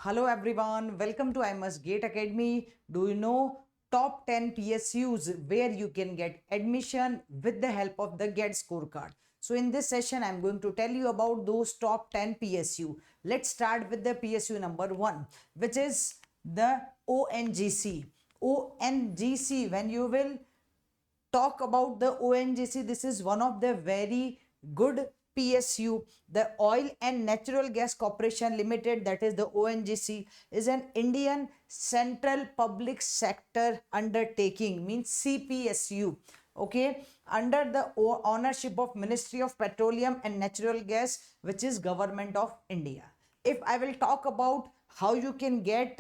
Hello everyone, welcome to I Must Gate Academy. Do you know top 10 PSUs where you can get admission with the help of the GET scorecard? So in this session, I'm going to tell you about those top 10 PSU. Let's start with the PSU number 1, which is the ONGC. ONGC, when you will talk about the ONGC, this is one of the very good PSU. The Oil and Natural Gas Corporation Limited, that is the ONGC, is an Indian Central Public Sector Undertaking, means CPSU. Okay, under the ownership of Ministry of Petroleum and Natural Gas, which is Government of India. If I will talk about how you can get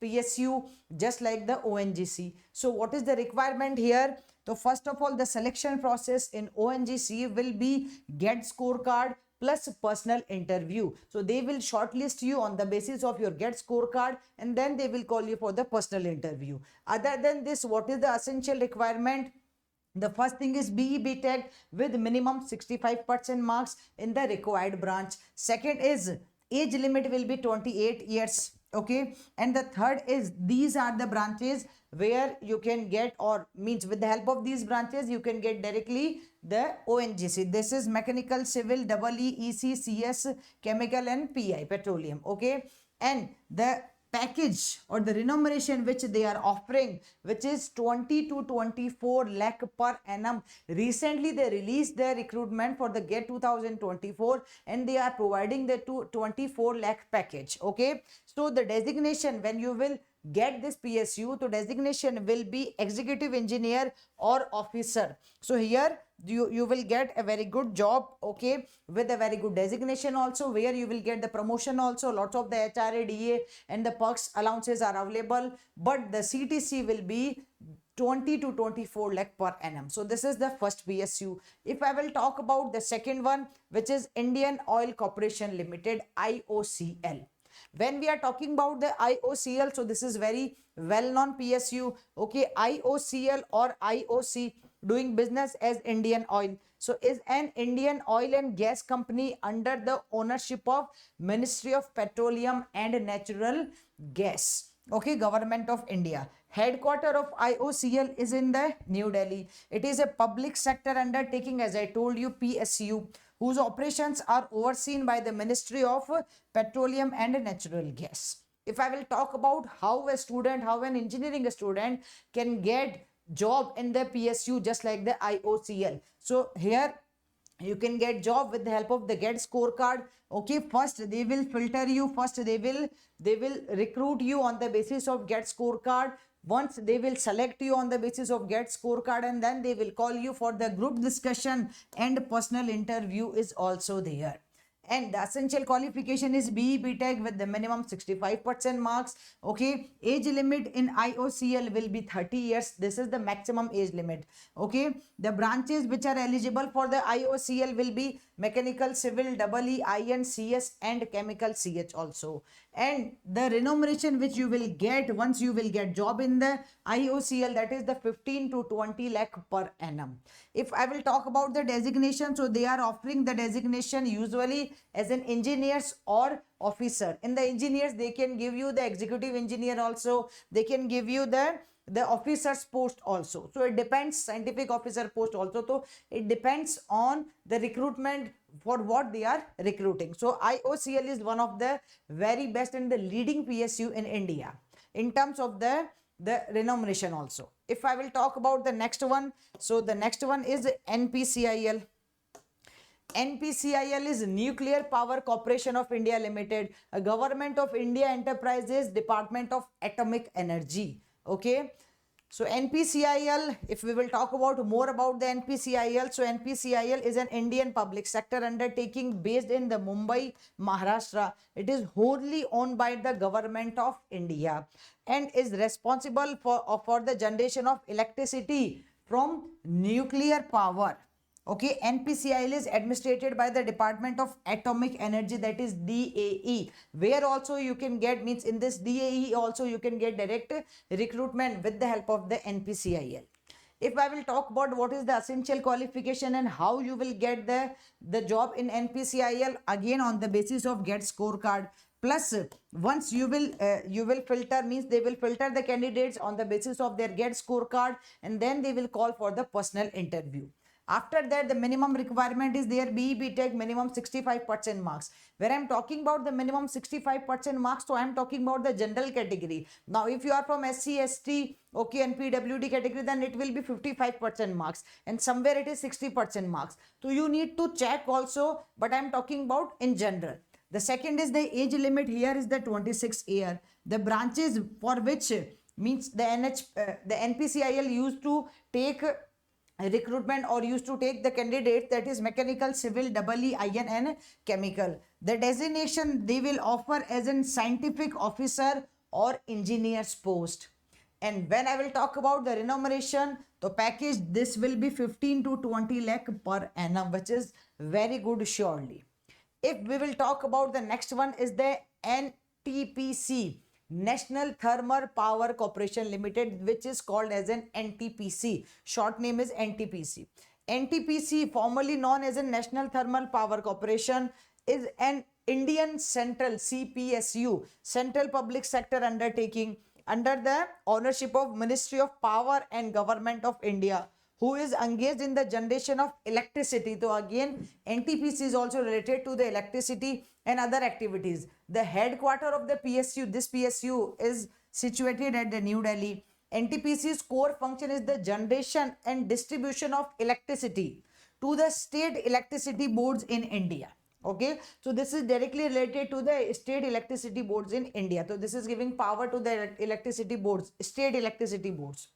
PSU just like the ONGC. So what is the requirement here? So first of all, the selection process in ONGC will be GET scorecard plus personal interview. So they will shortlist you on the basis of your GET scorecard and then they will call you for the personal interview. Other than this, what is the essential requirement? The first thing is BE BTech with minimum 65% marks in the required branch. Second is age limit will be 28 years. Okay, and the third is these are the branches where you can get, or means with the help of these branches you can get directly the ONGC. This is mechanical, civil, EE, EC, CS, chemical and PI, petroleum. Okay, and the package or the remuneration which they are offering, which is 20 to 24 lakh per annum. Recently they released their recruitment for the GET 2024 and they are providing the 24 lakh package. Okay, so the designation when you will get this PSU, the designation will be executive engineer or officer. So here you will get a very good job, okay, with a very good designation also, where you will get the promotion also. Lots of the HRA, DA and the perks allowances are available, but the CTC will be 20 to 24 lakh per annum. So this is the first PSU. If I will talk about the second one, which is Indian Oil Corporation Limited, IOCL. When we are talking about the IOCL, so this is very well known PSU. Okay, IOCL or IOC, doing business as Indian Oil, so is an Indian oil and gas company under the ownership of Ministry of Petroleum and Natural Gas. Okay, Government of India. Headquarter of IOCL is in the New Delhi. It is a public sector undertaking, as I told you, PSU, whose operations are overseen by the Ministry of Petroleum and Natural Gas. If I will talk about how an engineering student can get job in the PSU just like the IOCL. So here you can get job with the help of the GET scorecard. Okay, first they will filter you, first they will recruit you on the basis of GET scorecard. Once they will select you on the basis of GET scorecard, and then they will call you for the group discussion, and personal interview is also there. And the essential qualification is BE BTech with the minimum 65% marks. Okay, age limit in IOCL will be 30 years. This is the maximum age limit. Okay, the branches which are eligible for the IOCL will be mechanical, civil, EE, IN, CS and chemical, CH also. And the remuneration which you will get once you will get job in the IOCL, that is the 15 to 20 lakh per annum. If I will talk about the designation, so they are offering the designation usually as an engineers or officer. In the engineers, they can give you the executive engineer also, they can give you the officer's post also. So it depends, scientific officer post also. So it depends on the recruitment for what they are recruiting. So IOCL is one of the very best and the leading PSU in India in terms of the remuneration also. If I will talk about the next one, so the next one is NPCIL. NPCIL is Nuclear Power Corporation of India Limited, a Government of India Enterprises, Department of Atomic Energy. Okay, so NPCIL, if we will talk about more about the NPCIL, so NPCIL is an Indian public sector undertaking based in the Mumbai, Maharashtra. It is wholly owned by the Government of India and is responsible for the generation of electricity from nuclear power. Okay, NPCIL is administered by the Department of Atomic Energy, that is DAE, where also you can get, means in this DAE also you can get direct recruitment with the help of the NPCIL. If I will talk about what is the essential qualification and how you will get the job in NPCIL, again on the basis of GET scorecard. plus once you will filter, means they will filter the candidates on the basis of their GET scorecard, and then they will call for the personal interview. After that, the minimum requirement is there, BE Tech minimum 65% marks. Where I'm talking about the minimum 65% marks, so I'm talking about the general category. Now, if you are from SC, ST, okay, and PWD category, then it will be 55% marks, and somewhere it is 60% marks. So you need to check also, but I'm talking about in general. The second is the age limit. Here is the 26 year. The branches for which means the NPCIL used to take recruitment or used to take the candidate, that is mechanical, civil, EE, and chemical. The designation they will offer as a scientific officer or engineer's post. And when I will talk about the remuneration, the package, this will be 15 to 20 lakh per annum, which is very good surely. If we will talk about the next one is the NTPC, National Thermal Power Corporation Limited, which is called as an NTPC. Short name is NTPC. NTPC, formerly known as a National Thermal Power Corporation, is an Indian Central CPSU, Central Public Sector Undertaking, under the ownership of Ministry of Power and Government of India, who is engaged in the generation of electricity. So again, NTPC is also related to the electricity and other activities. The headquarter of the PSU, this PSU is situated at the New Delhi. NTPC's core function is the generation and distribution of electricity to the state electricity boards in India. Okay, so this is directly related to the state electricity boards in India. So this is giving power to the electricity boards, state electricity boards.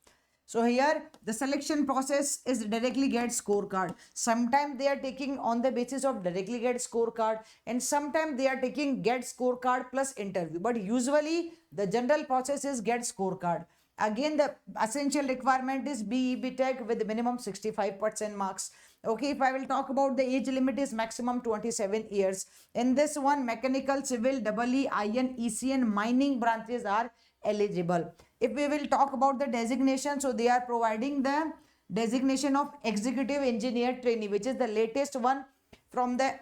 So here the selection process is directly GET scorecard. Sometimes they are taking on the basis of directly GET scorecard, and sometimes they are taking GET scorecard plus interview. But usually the general process is GET scorecard. Again, the essential requirement is BE Tech with minimum 65% marks. Okay, if I will talk about the age limit is maximum 27 years. In this one, mechanical, civil, EE, IN, ECN, mining branches are eligible. If we will talk about the designation, so they are providing the designation of executive engineer trainee, which is the latest one from the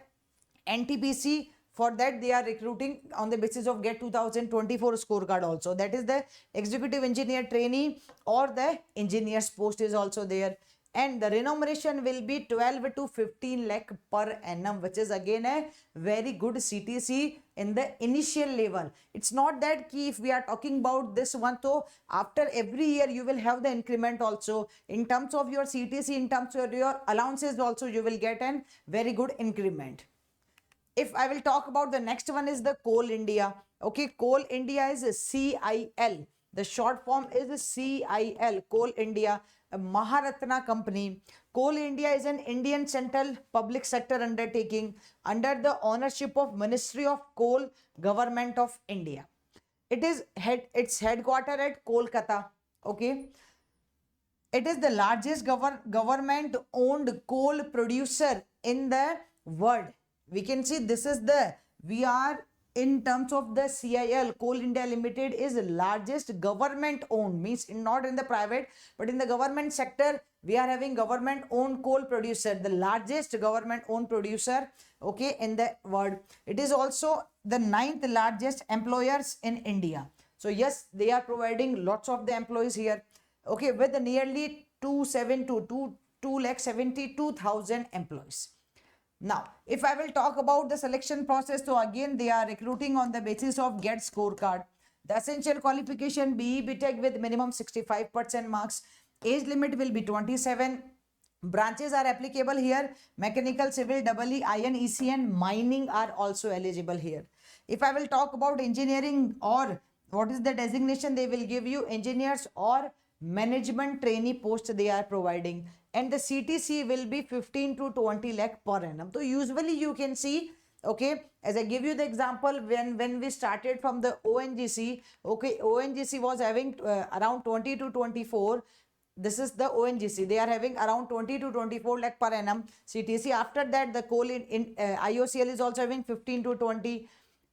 NTPC. For that, they are recruiting on the basis of GET 2024 scorecard also. That is the executive engineer trainee, or the engineer's post is also there. And the remuneration will be 12 to 15 lakh per annum, which is again a very good CTC in the initial level. It's not that key if we are talking about this one, so after every year you will have the increment also. In terms of your CTC, in terms of your allowances also, you will get a very good increment. If I will talk about the next one is the Coal India. Okay, Coal India is CIL. The short form is CIL, Coal India, a Maharatna company. Coal India is an Indian central public sector undertaking under the ownership of Ministry of Coal, Government of India. It is its headquarter at Kolkata. Okay. It is the largest government owned coal producer in the world. We can see this is we are in terms of the CIL, Coal India Limited is the largest government owned, means not in the private, but in the government sector, we are having government owned coal producer, the largest government owned producer, okay, in the world. It is also the 9th largest employers in India. So yes, they are providing lots of the employees here, okay, with nearly 272,000 employees. Now, if I will talk about the selection process, so again, they are recruiting on the basis of GET scorecard. The essential qualification, BE Tech with minimum 65% marks. Age limit will be 27. Branches are applicable here. Mechanical, civil, EE, IN, ECN, mining are also eligible here. If I will talk about engineering, or what is the designation they will give you, engineers or management trainee post they are providing, and the CTC will be 15 to 20 lakh per annum. So usually you can see, okay, as I give you the example, when we started from the ONGC, okay, ONGC was having around 20 to 24. This is the ONGC. They are having around 20 to 24 lakh per annum CTC. After that, the coal in IOCL is also having 15 to 20.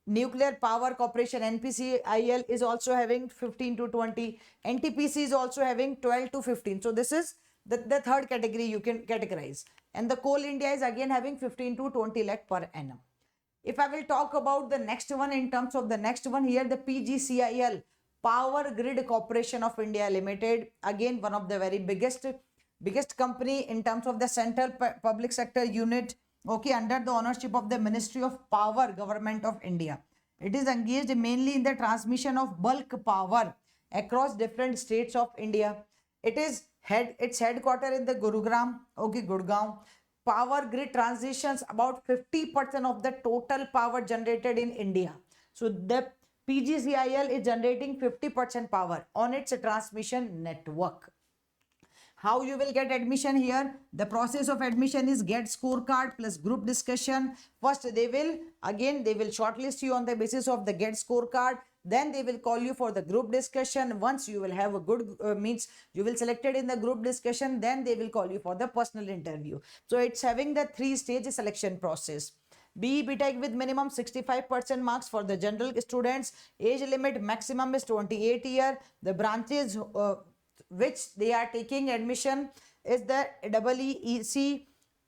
Nuclear Power Corporation NPCIL is also having 15 to 20. NTPC is also having 12 to 15. So this is the third category you can categorize. And the Coal India is again having 15 to 20 lakh per annum. If I will talk about the next one, in terms of the next one here, the PGCIL, Power Grid Corporation of India Limited, again one of the very biggest company in terms of the central public sector unit, okay, under the ownership of the Ministry of Power, Government of India. It is engaged mainly in the transmission of bulk power across different states of India. Its headquarter in the Gurugram, okay, Gurgaon. Power grid transitions about 50% of the total power generated in India. So the PGCIL is generating 50% power on its transmission network. How you will get admission here? The process of admission is GET scorecard plus group discussion. First they will shortlist you on the basis of the GET scorecard. Then they will call you for the group discussion. Once you will have a good means you will selected in the group discussion, then they will call you for the personal interview. So it's having the 3-stage selection process. BE BTech with minimum 65% marks for the general students. Age limit maximum is 28 year. The branches which they are taking admission is the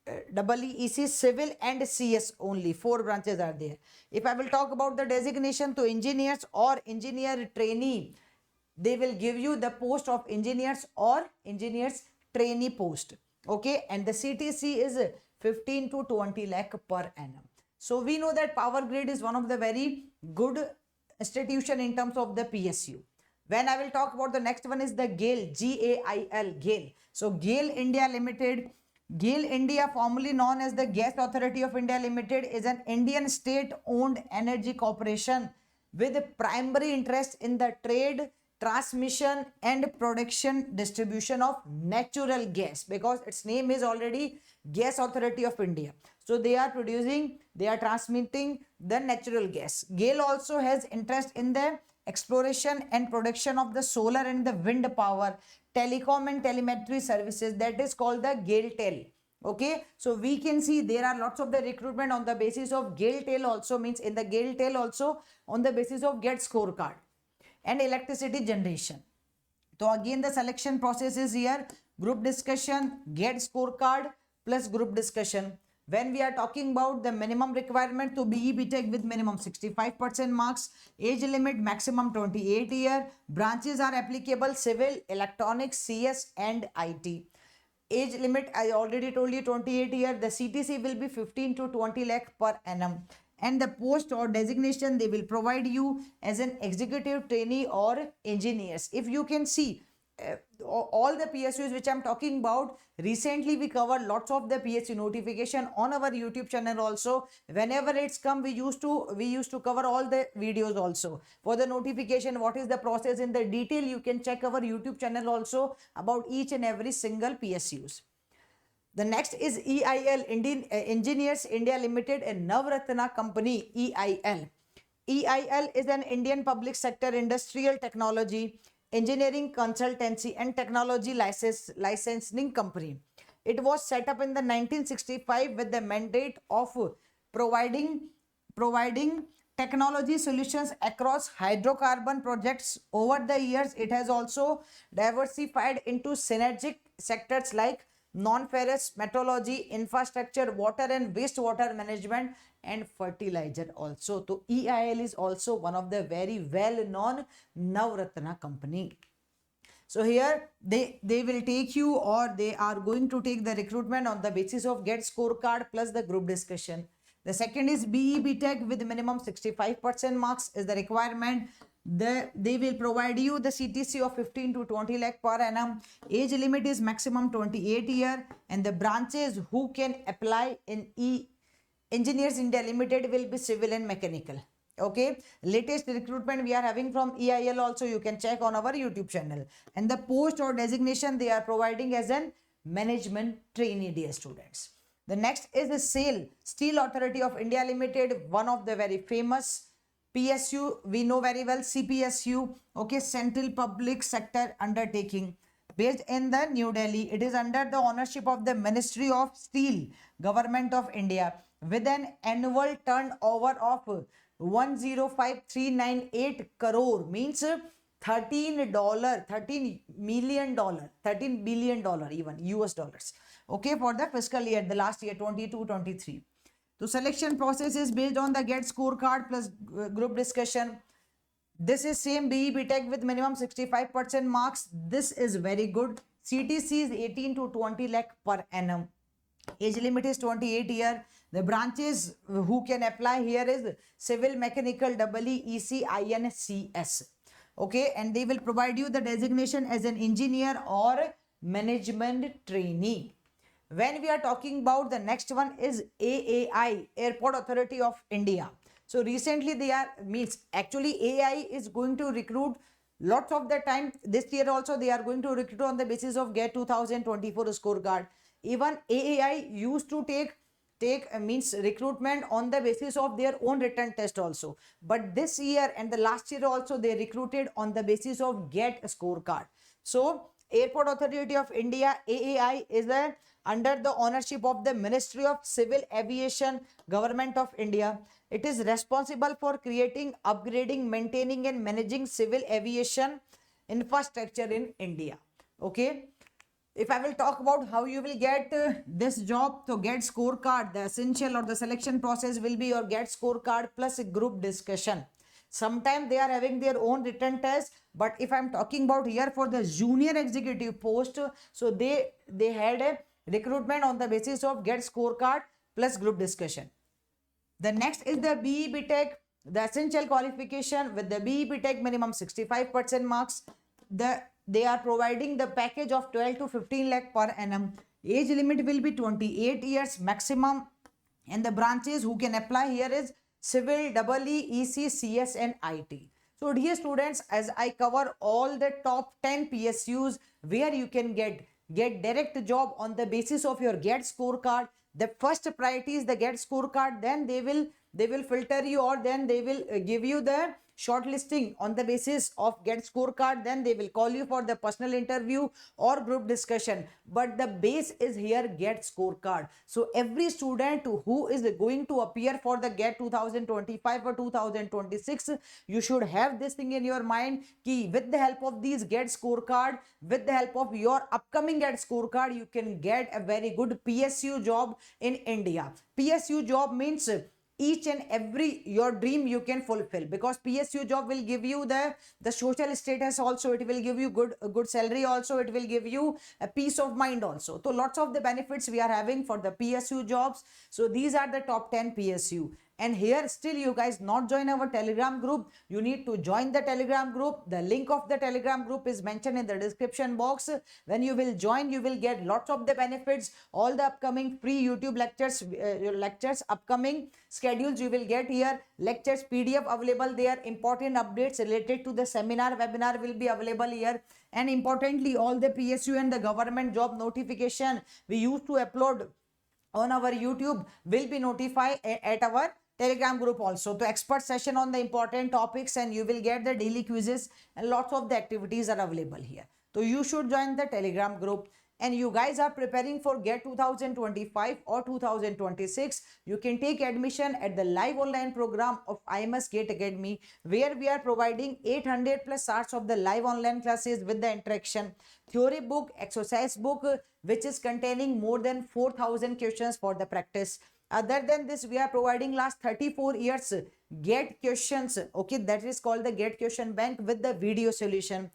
EEC civil and CS only. 4 branches are there. If I will talk about the designation to engineers or engineer trainee, they will give you the post of engineers or engineers trainee post, okay, and the CTC is 15 to 20 lakh per annum. So we know that Power Grid is one of the very good institution in terms of the PSU. When I will talk about the next one is the GAIL, GAIL, GAIL. So GAIL India Limited, GAIL India, formerly known as the Gas Authority of India Limited, is an Indian state-owned energy corporation with primary interest in the trade, transmission and production distribution of natural gas, because its name is already Gas Authority of India. So they are transmitting the natural gas. GAIL also has interest in the exploration and production of the solar and the wind power, telecom and telemetry services, that is called the GAIL-TEL. Okay, so we can see there are lots of the recruitment on the basis of GAIL-TEL, also means in the GAIL-TEL also on the basis of GET scorecard and electricity generation. So again the selection process is here: group discussion, GET scorecard plus group discussion. When we are talking about the minimum requirement to BE BTech with minimum 65% marks, age limit maximum 28 year, branches are applicable civil, electronics, CS and IT. Age limit I already told you 28 year. The CTC will be 15 to 20 lakh per annum. And the post or designation they will provide you as an executive trainee or engineers. If you can see, all the PSUs which I'm talking about, recently we covered lots of the PSU notification on our YouTube channel also. Whenever it's come, we used to cover all the videos also. For the notification, what is the process in the detail, you can check our YouTube channel also about each and every single PSUs. The next is EIL, Indian Engineers India Limited, a Navratna company, EIL. EIL is an Indian public sector industrial technology, engineering consultancy and technology licensing company. It was set up in the 1965 with the mandate of providing technology solutions across hydrocarbon projects. Over the years, it has also diversified into synergic sectors like non-ferrous metrology, infrastructure, water and wastewater management and fertilizer also. So EIL is also one of the very well-known Navratna company. So here they will take you, or they are going to take the recruitment on the basis of GET scorecard plus the group discussion. The second is BE BTech with minimum 65% marks is the requirement. They will provide you the CTC of 15 to 20 lakh per annum. Age limit is maximum 28 year, and the branches who can apply in Engineers India Limited will be civil and mechanical. Okay, latest recruitment we are having from EIL also, you can check on our YouTube channel. And the post or designation they are providing as an management trainee, dear students. The next is the SAIL, Steel Authority of India Limited, one of the very famous PSU, we know very well, CPSU, okay, Central Public Sector Undertaking, based in the New Delhi. It is under the ownership of the Ministry of Steel, Government of India, with an annual turnover of 105,398 crore, means $13 billion even US dollars, okay, for the fiscal year, the last year 22-23. So selection process is based on the GATE scorecard plus group discussion. This is same BE BTech with minimum 65% marks. This is very good. CTC is 18 to 20 lakh per annum. Age limit is 28 year. The branches who can apply here is civil, mechanical, EEC, INCS. Okay, and they will provide you the designation as an engineer or management trainee. When we are talking about the next one is AAI, Airport Authority of India. So recently they are actually AI is going to recruit lots of the time. This year also they are going to recruit on the basis of GATE 2024 scorecard. Even AAI used to take recruitment on the basis of their own written test also, but this year and the last year also they recruited on the basis of GATE scorecard. So Airport Authority of India, AAI, is under the ownership of the Ministry of Civil Aviation, Government of India. It is responsible for creating, upgrading, maintaining and managing civil aviation infrastructure in India. Okay. If I will talk about how you will get this job, so GATE scorecard, the essential or the selection process will be your GATE scorecard plus a group discussion. Sometimes they are having their own written test, but if I'm talking about here for the junior executive post, so they had a recruitment on the basis of GATE scorecard plus group discussion. The next is the BE BTech, the essential qualification with the BE BTech minimum 65% marks. They are providing the package of 12 to 15 lakh per annum. Age limit will be 28 years maximum, and the branches who can apply here is civil, EEC, CS and IT. So dear students, as I cover all the top 10 PSUs where you can get direct job on the basis of your GATE scorecard. The first priority is the GATE scorecard, then they will filter you, or then they will give you the shortlisting on the basis of GATE scorecard. Then they will call you for the personal interview or group discussion, but the base is here GATE scorecard. So every student who is going to appear for the GATE 2025 or 2026, you should have this thing in your mind ki with the help of these GATE scorecard, with the help of your upcoming GATE scorecard, you can get a very good PSU job in India. PSU job means each and every your dream you can fulfill, because PSU job will give you the social status also, it will give you good salary also, it will give you a peace of mind also. So lots of the benefits we are having for the PSU jobs. So these are the top 10 PSU. And here still you guys not join our Telegram group, you need to join the Telegram group. The link of the Telegram group is mentioned in the description box. When you will join, you will get lots of the benefits, all the upcoming free YouTube lectures, upcoming schedules you will get here, lectures PDF available there, important updates related to the seminar, webinar will be available here, and importantly all the PSU and the government job notification we used to upload on our YouTube will be notified at our Telegram group also. So expert session on the important topics, and you will get the daily quizzes, and lots of the activities are available here. So you should join the Telegram group. And you guys are preparing for GATE 2025 or 2026, you can take admission at the live online program of IMS GATE Academy, where we are providing 800 plus hours of the live online classes with the interaction, theory book, exercise book, which is containing more than 4,000 questions for the practice. Other than this, we are providing last 34 years GATE questions. Okay, that is called the GATE question bank with the video solution.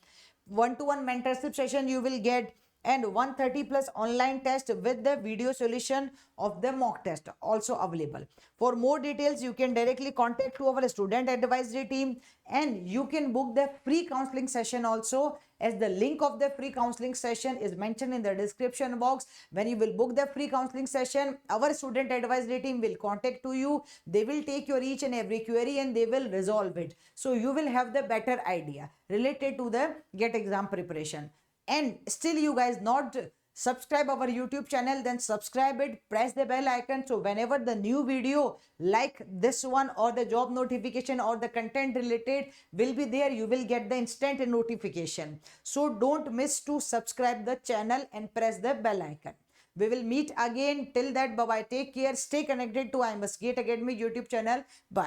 One-to-one mentorship session you will get, and 130 plus online test with the video solution of the mock test also available. For more details, you can directly contact to our student advisory team, and you can book the free counseling session also, as the link of the free counseling session is mentioned in the description box. When you will book the free counseling session, our student advisory team will contact to you. They will take your each and every query and they will resolve it. So you will have the better idea related to the GATE exam preparation. And still you guys not subscribe our YouTube channel, then subscribe it, press the bell icon, so whenever the new video like this one or the job notification or the content related will be there, you will get the instant notification. So don't miss to subscribe the channel and press the bell icon. We will meet again. Till that, bye bye, take care, stay connected to IMS GATE Academy YouTube channel. Bye.